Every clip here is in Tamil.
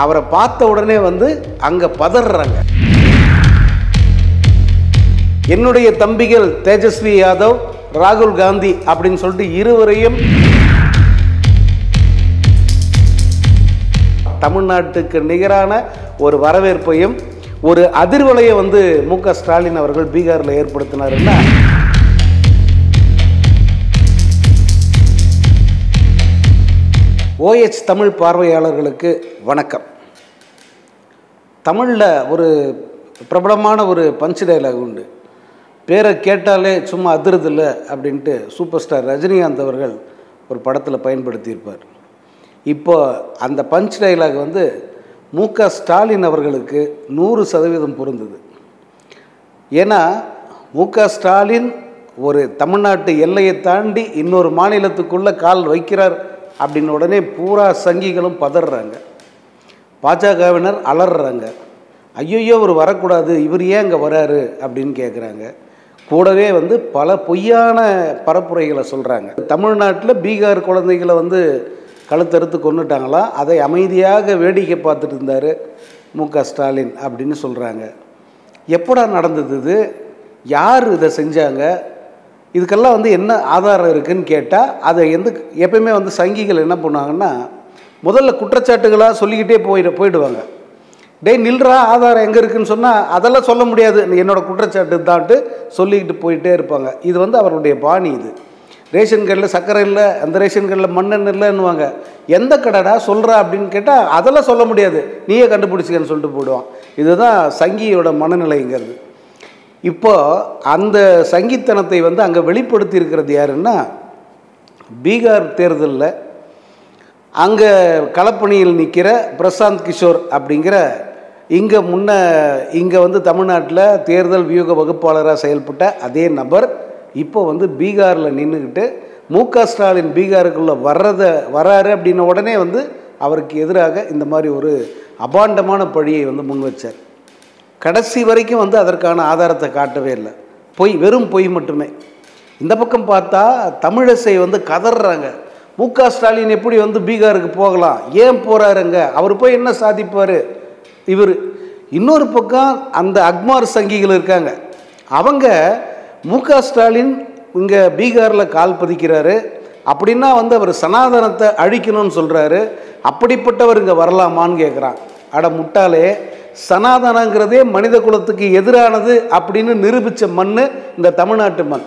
அவரை பார்த்த உடனே வந்து அங்கே பதறாங்க. என்னுடைய தம்பிகள் தேஜஸ்வி யாதவ், ராகுல் காந்தி அப்படின்னு சொல்லிட்டு இருவரையும் தமிழ்நாட்டுக்கு நிகரான ஒரு வரவேற்பையும் ஒரு அதிர்வலையை வந்து மு.க. ஸ்டாலின் அவர்கள் பீகாரில் ஏற்படுத்தினாருன்னா, OH தமிழ் பார்வையாளர்களுக்கு வணக்கம். தமிழில் ஒரு பிரபலமான ஒரு பஞ்ச் டைலாக் உண்டு. பேரை கேட்டாலே சும்மா அதிருதில்லை அப்படின்ட்டு சூப்பர் ஸ்டார் ரஜினிகாந்த் அவர்கள் ஒரு படத்தில் பயன்படுத்தியிருப்பார். இப்போ அந்த பஞ்ச் டைலாக் வந்து மு.க. ஸ்டாலின் அவர்களுக்கு 100% பொருந்தது. ஏன்னா மு.க. ஸ்டாலின் ஒரு தமிழ்நாட்டு எல்லையை தாண்டி இன்னொரு மாநிலத்துக்குள்ளே கால் வைக்கிறார் அப்படின்னு உடனே பூரா சங்கிகளும் பதறாங்க. பாஜகவினர் அலறாங்க. ஐயோ இவர் வரக்கூடாது, இவர் ஏன் இங்கே வராரு அப்படின்னு கேட்குறாங்க. கூடவே வந்து பல பொய்யான பரப்புரைகளை சொல்கிறாங்க. தமிழ்நாட்டில் பீகார் குழந்தைகளை வந்து கழுத்தறுத்து கொண்டுட்டாங்களாம், அதை அமைதியாக வேடிக்கை பார்த்துட்டு இருந்தார் மு.க. ஸ்டாலின் அப்படின்னு சொல்கிறாங்க. எப்படா நடந்தது இது? யார் இதை செஞ்சாங்க? இதுக்கெல்லாம் வந்து என்ன ஆதாரம் இருக்குதுன்னு கேட்டால், அதை எப்பயுமே வந்து சங்கிகள் என்ன பண்ணுவாங்கன்னா, முதல்ல குற்றச்சாட்டுகளாக சொல்லிக்கிட்டே போயிடுவாங்க. டேய் நில்றா, ஆதாரம் எங்கே இருக்குதுன்னு சொன்னால் அதெல்லாம் சொல்ல முடியாது, என்னோடய குற்றச்சாட்டு தான்ட்டு சொல்லிக்கிட்டு போயிட்டே இருப்பாங்க. இது வந்து அவருடைய பாணி. இது ரேஷன் கடையில் சர்க்கரை இல்லை, அந்த ரேஷன் கடையில் மண்ணெண்ணெய் இல்லைன்னுவாங்க. எந்த கடைடா சொல்கிறா அப்படின்னு கேட்டால் அதெல்லாம் சொல்ல முடியாது, நீயே கண்டுபிடிச்சிக்கன்னு சொல்லிட்டு போயிடுவான். இதுதான் சங்கியோட மனநிலைங்கிறது. இப்போது அந்த சங்கித்தனத்தை வந்து அங்கே வெளிப்படுத்தி இருக்கிறது யாருன்னா, பீகார் தேர்தலில் அங்கே களப்பணியில் நிற்கிற பிரசாந்த் கிஷோர் அப்படிங்கிற இங்கே வந்து தமிழ்நாட்டில் தேர்தல் வியூக வகுப்பாளராக செயல்பட்ட அதே நபர் இப்போ வந்து பீகாரில் நின்றுக்கிட்டு மு.க. ஸ்டாலின் பீகாருக்குள்ளே வர்றாரு அப்படின்ன உடனே வந்து அவருக்கு எதிராக இந்த மாதிரி ஒரு அபாண்டமான பழியை வந்து முன் வச்சார். கடைசி வரைக்கும் வந்து அதற்கான ஆதாரத்தை காட்டவே இல்லை. வெறும் பொய் மட்டுமே. இந்த பக்கம் பார்த்தா தமிழிசை வந்து கதறாங்க. மு.க. ஸ்டாலின் எப்படி வந்து பீகாருக்கு போகலாம், ஏன் போகிறாருங்க, அவர் போய் என்ன சாதிப்பார் இவர். இன்னொரு பக்கம் அந்த அக்மார் சங்கிகள் இருக்காங்க. அவங்க மு.க. ஸ்டாலின் இங்கே பீகாரில் கால் பதிக்கிறாரு அப்படின்னா வந்து அவர் சனாதனத்தை அழிக்கணும்னு சொல்கிறாரு, அப்படிப்பட்டவர் இங்கே வரலாமான்னு கேட்குறான். அட முட்டாளே, சனாதனங்கிறதே மனித குலத்துக்கு எதிரானது அப்படின்னு நிரூபித்த மண் இந்த தமிழ்நாட்டு மண்.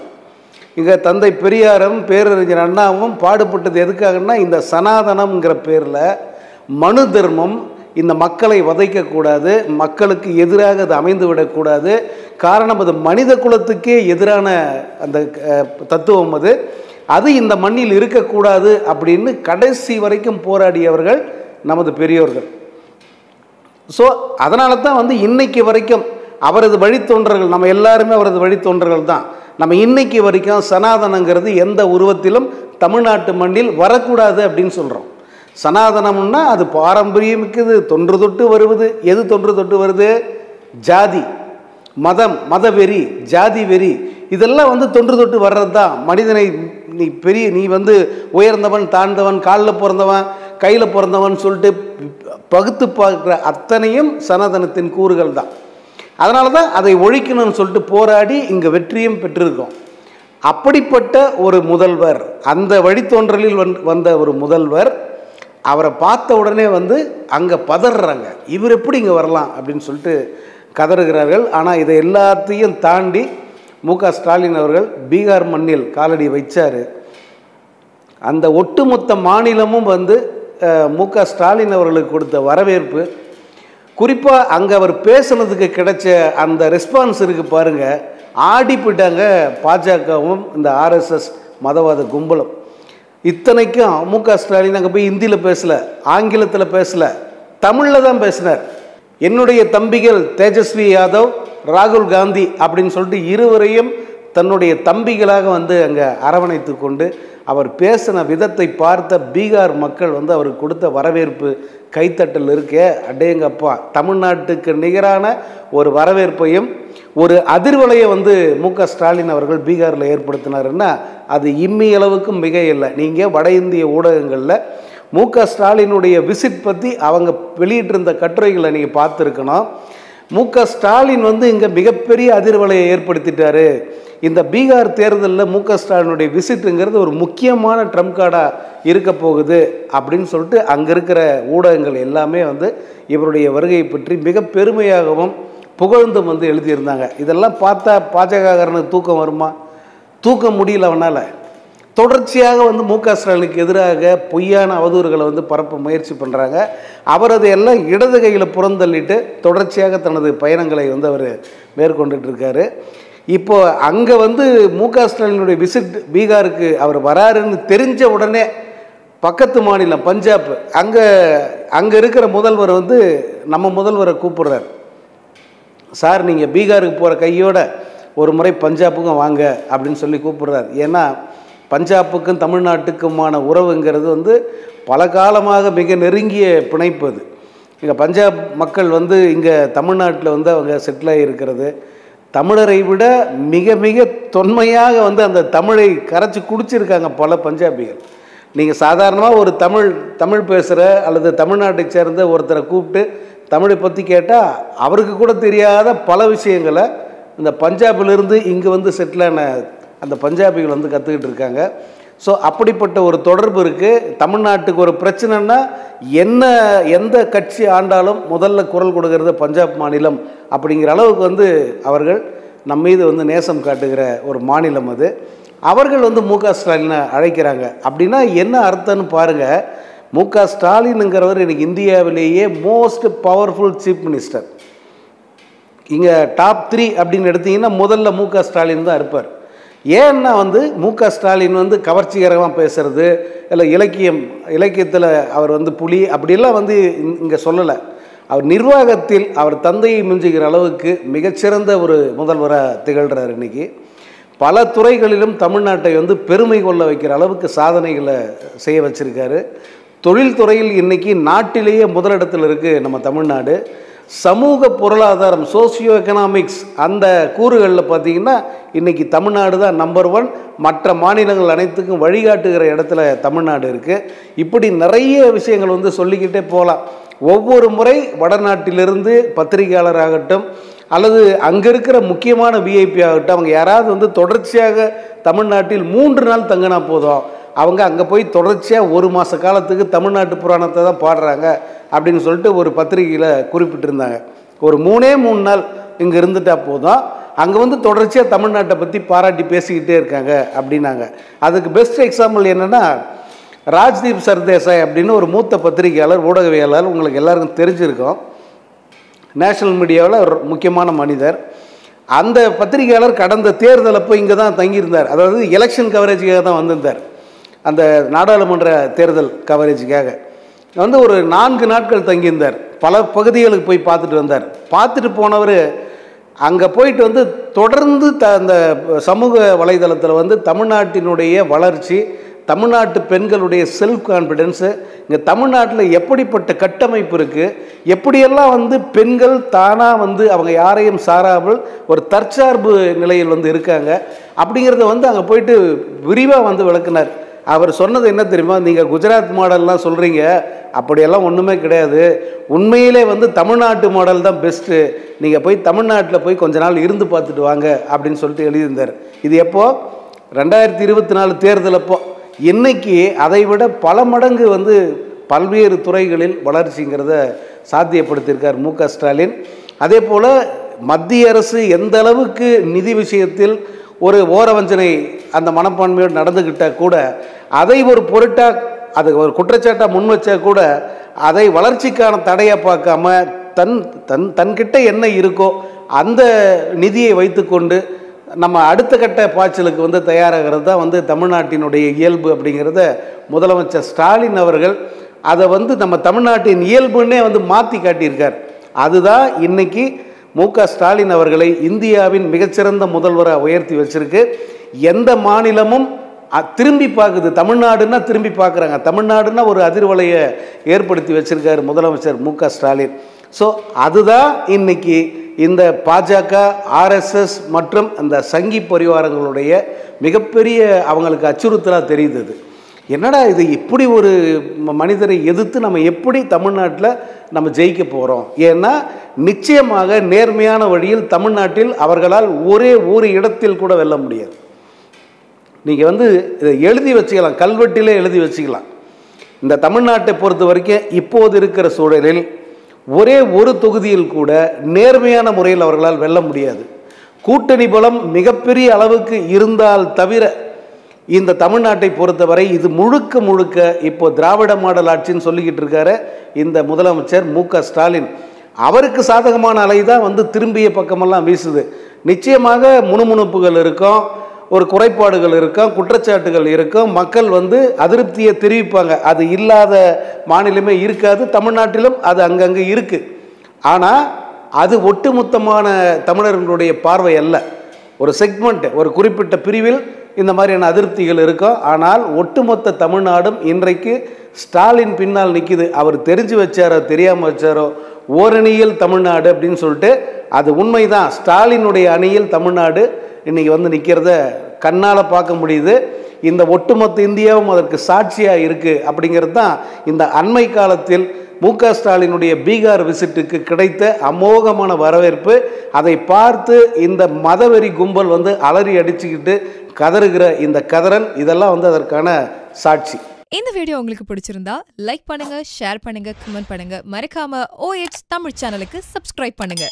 இங்கே தந்தை பெரியாரும் பேரறிஞர் அண்ணாவும் பாடுபட்டது எதுக்காகன்னா, இந்த சனாதனம்ங்கிற பேரில் மனு தர்மம் இந்த மக்களை வதைக்கக்கூடாது, மக்களுக்கு எதிராக அது அமைந்து விடக்கூடாது. காரணம் அது மனித குலத்துக்கே எதிரான அந்த தத்துவம், அது இந்த மண்ணில் இருக்கக்கூடாது அப்படின்னு கடைசி வரைக்கும் போராடியவர்கள் நமது பெரியோர்கள். ஸோ அதனால தான் வந்து இன்னைக்கு வரைக்கும் அவரது வழித்தோன்றர்கள், நம்ம எல்லாருமே அவரது வழித்தோன்றர்கள் தான். நம்ம இன்னைக்கு வரைக்கும் சனாதனங்கிறது எந்த உருவத்திலும் தமிழ்நாட்டு மண்ணில் வரக்கூடாது அப்படின்னு சொல்கிறோம். சனாதனம்னா அது பாரம்பரியமிக்குது, தொன்று தொட்டு வருவது. எது தொன்று தொட்டு வருது? ஜாதி, மதம், மதவெறி, ஜாதி வெறி, இதெல்லாம் வந்து தொன்று தொட்டு வர்றது தான். மனிதனை நீ வந்து உயர்ந்தவன் தாழ்ந்தவன், காலில் பிறந்தவன் கையில் பிறந்தவன் சொல்லிட்டு பகுத்து பார்க்குற அத்தனையும் சனாதனத்தின் கூறுகள் தான். அதனால தான் அதை ஒழிக்கணும்னு சொல்லிட்டு போராடி இங்கே வெற்றியும் பெற்றிருக்கோம். அப்படிப்பட்ட ஒரு முதல்வர், அந்த வழித்தோன்றலில் வந்த ஒரு முதல்வர், அவரை பார்த்த உடனே வந்து அங்கே பதறாங்க. இவர் எப்படி இங்கே வரலாம் அப்படின்னு சொல்லிட்டு கதறுகிறார்கள். ஆனால் இதை எல்லாத்தையும் தாண்டி மு.க. ஸ்டாலின் அவர்கள் பீகார் மண்ணில் காலடி வைச்சார். அந்த ஒட்டுமொத்த மாநிலமும் வந்து மு.க. ஸ்டாலின் அவர்களுக்கு கொடுத்த வரவேற்பு, குறிப்பாக அங்கே அவர் பேசுனதுக்கு கிடைச்ச அந்த ரெஸ்பான்ஸ் இருக்குது பாருங்கள். ஆடி போயிட்டாங்க பாஜகவும் இந்த RSS மதவாத கும்பலும். இத்தனைக்கும் மு.க. ஸ்டாலின் அங்கே போய் ஹிந்தியில் பேசலை, ஆங்கிலத்தில் பேசலை, தமிழில் தான் பேசினார். என்னுடைய தம்பிகள் தேஜஸ்வி யாதவ், ராகுல் காந்தி அப்படின்னு சொல்லிட்டு இருவரையும் தன்னுடைய தம்பிகளாக வந்து அங்கே அரவணைத்து கொண்டு அவர் பேசின விதத்தை பார்த்த பீகார் மக்கள் வந்து அவருக்கு கொடுத்த வரவேற்பு கைத்தட்டல் இருக்கே, அடேங்கப்பா, தமிழ்நாட்டுக்கு நிகரான ஒரு வரவேற்பையும் ஒரு அதிர்வலையை வந்து மு.க. ஸ்டாலின் அவர்கள் பீகாரில் ஏற்படுத்தினாருன்னா அது இம்மி அளவுக்கும் மிக இல்லை. நீங்கள் வட இந்திய ஊடகங்களில் ஸ்டாலினுடைய விசிட் பற்றி அவங்க வெளியிட்டிருந்த கட்டுரைகளை நீங்கள் பார்த்துருக்கணும். ஸ்டாலின் வந்து இங்கே மிகப்பெரிய அதிர்வலையை ஏற்படுத்திட்டாரு. இந்த பீகார் தேர்தலில் ஸ்டாலினுடைய விசிட்டுங்கிறது ஒரு முக்கியமான ட்ரம்ப் கார்டாக இருக்க போகுது அப்படின்னு சொல்லிட்டு அங்கே இருக்கிற ஊடகங்கள் எல்லாமே வந்து இவருடைய வருகையை பற்றி மிக பெருமையாகவும் புகழ்ந்தும் வந்து எழுதியிருந்தாங்க. இதெல்லாம் பார்த்தா பாஜகக்காரனுக்கு தூக்கம் வருமா? தூக்க முடியல அவனால். தொடர்ச்சியாக வந்து ஸ்டாலினுக்கு எதிராக பொய்யான அவதூறுகளை வந்து பரப்ப முயற்சி பண்ணுறாங்க. அவர் அதையெல்லாம் இடது கையில் புறந்தள்ளிட்டு தொடர்ச்சியாக தனது பயணங்களை வந்து அவர் மேற்கொண்டுட்டு இருக்காரு. இப்போ அங்கே வந்து ஸ்டாலினுடைய விசிட் பீகாருக்கு அவர் வராருன்னு தெரிஞ்ச உடனே பக்கத்து மாநிலம் பஞ்சாப் அங்கே இருக்கிற முதல்வர் வந்து நம்ம முதல்வரை கூப்பிடுறார். சார் நீங்கள் பீகாருக்கு போகிற கையோட ஒரு முறை பஞ்சாப்புக்கும் வாங்க அப்படின்னு சொல்லி கூப்பிடுறார். ஏன்னா பஞ்சாப்புக்கும் தமிழ்நாட்டுக்குமான உறவுங்கிறது வந்து பல காலமாக மிக நெருங்கிய பிணைப்பு. அது இங்கே பஞ்சாப் மக்கள் வந்து இங்கே தமிழ்நாட்டில் வந்து அவங்க செட்டில் ஆகியிருக்கிறது. தமிழரை விட மிக மிக தொன்மையாக வந்து அந்த தமிழை கரைச்சி குடிச்சிருக்காங்க பல பஞ்சாபிகள். நீங்கள் சாதாரணமாக ஒரு தமிழ் பேசுகிற அல்லது தமிழ்நாட்டை சேர்ந்த ஒருத்தரை கூப்பிட்டு தமிழை பற்றி கேட்டால் அவருக்கு கூட தெரியாத பல விஷயங்களை இந்த பஞ்சாபிலிருந்து இங்கே வந்து செட்டிலான அந்த பஞ்சாபிகள் வந்து கற்றுக்கிட்டு இருக்காங்க. ஸோ அப்படிப்பட்ட ஒரு தொடர்பு இருக்குது. தமிழ்நாட்டுக்கு ஒரு பிரச்சனைன்னா எந்த கட்சி ஆண்டாலும் முதல்ல குரல் கொடுக்கறது பஞ்சாப் மாநிலம் அப்படிங்கிற அளவுக்கு வந்து அவர்கள் நம்ம மீது வந்து நேசம் காட்டுகிற ஒரு மாநிலம் அது. அவர்கள் வந்து ஸ்டாலினை அழைக்கிறாங்க. அப்படின்னா என்ன அர்த்தம்னு பாருங்கள். ஸ்டாலினுங்கிறவர் இன்னைக்கு இந்தியாவிலேயே மோஸ்ட் பவர்ஃபுல் சீஃப் மினிஸ்டர். இங்கே டாப் 3 அப்படின்னு எடுத்திங்கன்னா முதல்ல ஸ்டாலின் தான் இருப்பார். ஏன்னா வந்து ஸ்டாலின் வந்து கவர்ச்சிகரமாக பேசுகிறது இல்லை இலக்கியத்தில் அவர் வந்து புலி அப்படிலாம் வந்து இங்கே சொல்லலை. அவர் நிர்வாகத்தில் அவர் தந்தையை மிஞ்சுகிற அளவுக்கு மிகச்சிறந்த ஒரு முதல்வராக திகழ்கிறார். இன்றைக்கி பல துறைகளிலும் தமிழ்நாட்டை வந்து பெருமை கொள்ள வைக்கிற அளவுக்கு சாதனைகளை செய்ய வச்சுருக்காரு. தொழில்துறையில் இன்றைக்கி நாட்டிலேயே முதலிடத்தில் இருக்குது நம்ம தமிழ்நாடு. சமூக பொருளாதாரம் சோசியோ எக்கனாமிக்ஸ் அந்த கூறுகளில் பார்த்திங்கன்னா இன்றைக்கி தமிழ்நாடு தான் நம்பர் 1. மற்ற மாநிலங்கள் அனைத்துக்கும் வழிகாட்டுகிற இடத்துல தமிழ்நாடு இருக்குது. இப்படி நிறைய விஷயங்கள் வந்து சொல்லிக்கிட்டே போகலாம். ஒவ்வொரு முறை வடநாட்டிலிருந்து பத்திரிகையாளராகட்டும் அல்லது அங்கே இருக்கிற முக்கியமான விஐபி ஆகட்டும் அவங்க யாராவது வந்து தொடர்ச்சியாக தமிழ்நாட்டில் 3 நாள் தங்கினா போதும் அவங்க அங்கே போய் தொடர்ச்சியாக 1 மாத காலத்துக்கு தமிழ்நாட்டு புராணத்தை தான் பாடுறாங்க அப்படின்னு சொல்லிட்டு ஒரு பத்திரிகையில் குறிப்பிட்டிருந்தாங்க. ஒரு 3 நாள் இங்கே இருந்துட்டால் போதும் அங்கே வந்து தொடர்ச்சியாக தமிழ்நாட்டை பற்றி பாராட்டி பேசிக்கிட்டே இருக்காங்க அப்படின்னாங்க. அதுக்கு பெஸ்ட் எக்ஸாம்பிள் என்னென்னா ராஜ்தீப் சர்தேசாய் அப்படின்னு ஒரு மூத்த பத்திரிகையாளர் ஊடகவியலாளர் உங்களுக்கு எல்லாருக்கும் தெரிஞ்சிருக்கும். நேஷனல் மீடியாவில் ஒரு முக்கியமான மனிதர். அந்த பத்திரிகையாளர் கடந்த தேர்தல் அப்போ இங்கே தான் தங்கியிருந்தார். அதாவது எலெக்ஷன் கவரேஜுக்காக தான் வந்திருந்தார். அந்த நாடாளுமன்ற தேர்தல் கவரேஜுக்காக வந்து ஒரு 4 நாட்கள் தங்கியிருந்தார். பல பகுதிகளுக்கு போய் பார்த்துட்டு வந்தார். பார்த்துட்டு போனவர் அங்கே போயிட்டு வந்து தொடர்ந்து அந்த சமூக வலைதளத்தில் வந்து தமிழ்நாட்டினுடைய வளர்ச்சி, தமிழ்நாட்டு பெண்களுடைய செல்ஃப் கான்ஃபிடென்ஸு, இங்கே தமிழ்நாட்டில் எப்படிப்பட்ட கட்டமைப்பு இருக்குது, எப்படியெல்லாம் வந்து பெண்கள் தானாக வந்து அவங்க யாரையும் சாராமல் ஒரு தற்சார்பு நிலையில் வந்து இருக்காங்க அப்படிங்கிறத வந்து அங்கே போயிட்டு விரிவாக வந்து விளக்குனார். அவர் சொன்னது என்ன தெரியுமா? நீங்கள் குஜராத் மாடல்லாம் சொல்கிறீங்க, அப்படியெல்லாம் ஒன்றுமே கிடையாது. உண்மையிலே வந்து தமிழ்நாட்டு மாடல் தான் பெஸ்ட்டு. நீங்கள் போய் தமிழ்நாட்டில் போய் கொஞ்ச நாள் இருந்து பார்த்துட்டு வாங்க அப்படின்னு சொல்லிட்டு எழுதியிருந்தார். இது எப்போது? 2024 தேர்தல் அப்போ. இன்றைக்கி அதை விட பல மடங்கு வந்து பல்வேறு துறைகளில் வளர்ச்சிங்கிறத சாத்தியப்படுத்தியிருக்கார் ஸ்டாலின். அதே போல் மத்திய அரசு எந்த அளவுக்கு நிதி விஷயத்தில் ஒரு ஓரவஞ்சனை அந்த மனப்பான்மையோடு நடந்துக்கிட்டால் கூட அதை ஒரு பொருட்டாக அது ஒரு குற்றச்சாட்டாக முன் வச்சா கூட அதை வளர்ச்சிக்கான தடையாக பார்க்காம தன்கிட்ட என்ன இருக்கோ அந்த நிதியை வைத்துக்கொண்டு நம்ம அடுத்த கட்ட பாய்ச்சலுக்கு வந்து தயாராகிறது தான் வந்து தமிழ்நாட்டினுடைய இயல்பு அப்படிங்கிறத முதலமைச்சர் ஸ்டாலின் அவர்கள் அதை வந்து நம்ம தமிழ்நாட்டின் இயல்புன்னே வந்து மாற்றி காட்டியிருக்கார். அதுதான் இன்றைக்கி ஸ்டாலின் அவர்களை இந்தியாவின் மிகச்சிறந்த முதல்வராக உயர்த்தி வச்சிருக்கு. எந்த மாநிலமும் திரும்பி பார்க்குது. தமிழ்நாடுன்னா திரும்பி பார்க்குறாங்க. தமிழ்நாடுன்னா ஒரு அதிர்வலையை ஏற்படுத்தி வச்சிருக்காரு முதலமைச்சர் ஸ்டாலின். ஸோ அதுதான் இன்னைக்கு இந்த பாஜக, ஆர்எஸ்எஸ் மற்றும் அந்த சங்கி பரிவாரங்களுடைய மிகப்பெரிய அவங்களுக்கு அச்சுறுத்தலாக தெரியுது. என்னடா இது இப்படி ஒரு மனிதரை எதிர்த்து நம்ம எப்படி தமிழ்நாட்டில் நம்ம ஜெயிக்க போகிறோம்? ஏன்னா நிச்சயமாக நேர்மையான வழியில் தமிழ்நாட்டில் அவர்களால் ஒரே ஒரு இடத்தில் கூட வெல்ல முடியாது. நீங்கள் வந்து இதை எழுதி வச்சுக்கலாம், கல்வெட்டிலே எழுதி வச்சுக்கலாம். இந்த தமிழ்நாட்டை பொறுத்த வரைக்கும் இப்போது இருக்கிற சூழலில் ஒரே ஒரு தொகுதியில் கூட நேர்மையான முறையில் அவர்களால் வெல்ல முடியாது. கூட்டணி பலம் மிகப்பெரிய அளவுக்கு இருந்தால் தவிர இந்த தமிழ்நாட்டை பொறுத்தவரை இது முழுக்க முழுக்க இப்போ திராவிட மாடல் ஆட்சின்னு சொல்லிக்கிட்டு இருக்காரு இந்த முதலமைச்சர் மு.க. ஸ்டாலின். அவருக்கு சாதகமான அலை தான் வந்து திரும்பிய பக்கமெல்லாம் வீசுது. நிச்சயமாக முணுமுணுப்புகள் இருக்கும், ஒரு குறைபாடுகள் இருக்கும், குற்றச்சாட்டுகள் இருக்கும், மக்கள் வந்து அதிருப்தியை தெரிவிப்பாங்க. அது இல்லாத மாநிலமே இருக்காது, தமிழ்நாட்டிலும் அது அங்கங்கே இருக்குது. ஆனால் அது ஒட்டுமொத்தமான தமிழர்களுடைய பார்வை அல்ல. ஒரு செக்மெண்ட், ஒரு குறிப்பிட்ட பிரிவில் இந்த மாதிரியான அதிருப்திகள் இருக்கும். ஆனால் ஒட்டுமொத்த தமிழ்நாடும் இன்றைக்கு ஸ்டாலின் பின்னால் நிற்கிது. அவர் தெரிஞ்சு வச்சாரோ தெரியாமல் வச்சாரோ ஓரணியில் தமிழ்நாடு அப்படின்னு சொல்லிட்டு அது உண்மைதான். ஸ்டாலினுடைய அணியில் தமிழ்நாடு இன்றைக்கி வந்து நிற்கிறத கண்ணால் பார்க்க முடியுது. இந்த ஒட்டுமொத்த இந்தியாவும் அதற்கு சாட்சியாக இருக்குது. அப்படிங்கிறது தான் இந்த அண்மை காலத்தில் மு.க. ஸ்டாலினுடைய பீகார் விசிட்டுக்கு கிடைத்த அமோகமான வரவேற்பு. அதை பார்த்து இந்த மதவெறி கும்பல் வந்து அலறி அடிச்சுக்கிட்டு கதறுகிற இந்த கதறல், இதெல்லாம் வந்து அதற்கான சாட்சி. இந்த வீடியோ உங்களுக்கு பிடிச்சிருந்தா லைக் பண்ணுங்க, ஷேர் பண்ணுங்க, கமெண்ட் பண்ணுங்க. மறக்காம OH தமிழ் சேனலுக்கு சப்ஸ்கிரைப் பண்ணுங்க.